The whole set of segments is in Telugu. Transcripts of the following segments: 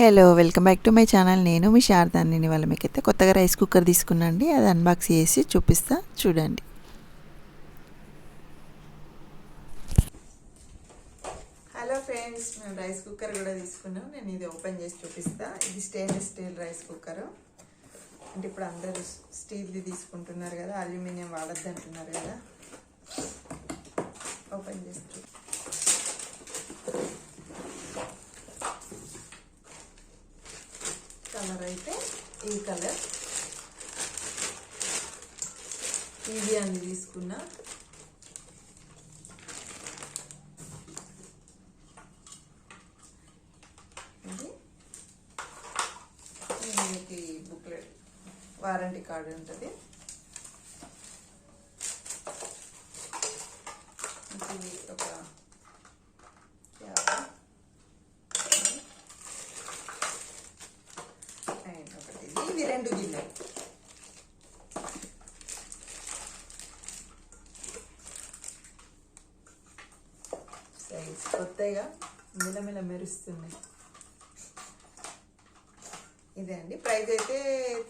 Hello welcome back to my channel. నేను మీ శారదాన్ని. ఇవాళ మీకైతే కొత్తగా రైస్ కుక్కర్ తీసుకున్నాండి. అది అన్బాక్స్ చేసి చూపిస్తా, చూడండి. హలో ఫ్రెండ్స్, మేము రైస్ కుక్కర్ కూడా తీసుకున్నాం. నేను ఇది ఓపెన్ చేసి చూపిస్తా. ఇది స్టెయిన్లెస్ స్టీల్ రైస్ కుక్కర్. అంటే ఇప్పుడు అందరూ స్టీల్ది తీసుకుంటున్నారు కదా, అల్యూమినియం వాడద్దు అంటున్నారు కదా. ఓపెన్ చేస్తూ కలర్ అయితే ఈ కలర్ ఇది అని తీసుకున్నా. ఇది బుక్లెట్ వారంటీ కార్డు ఉంటుంది. ఇది ఒక ఇవి 2 గిన్నెలు. సైజ్ కొత్తగా మిలమిల మెరుస్తున్నాయి. ఇదే అండి. ప్రైస్ అయితే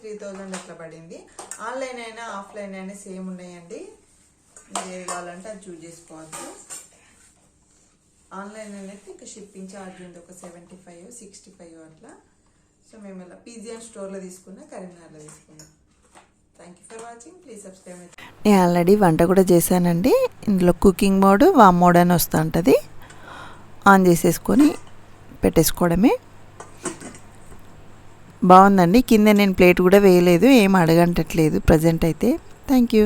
3000 అట్లా పడింది. ఆన్లైన్ అయినా ఆఫ్లైన్ అయినా సేమ్ ఉన్నాయండి. మీరు ఏది కావాలంటే అది చూజ్ చేసుకోవచ్చు. ఆన్లైన్ అయితే ఇంకా షిప్పింగ్ ఛార్జ్ ఉంది, ఒక 75, 65 అట్లా. సో మేము ఇలా పీజియన్ స్టోర్లో తీసుకున్నా, కరీంనగర్లో తీసుకున్నాం. Thank you for watching. Please subscribe. నేను ఆల్రెడీ వంట కూడా చేశానండి. ఇందులో కుకింగ్ మోడ్, వామ్ మోడ్ అని వస్తూ ఉంటుంది. ఆన్ చేసేసుకొని పెట్టేసుకోవడమే. బాగుందండి. కింద నేను ప్లేట్ కూడా వేయలేదు, ఏం అడగంటట్లేదు ప్రజెంట్ అయితే. Thank you.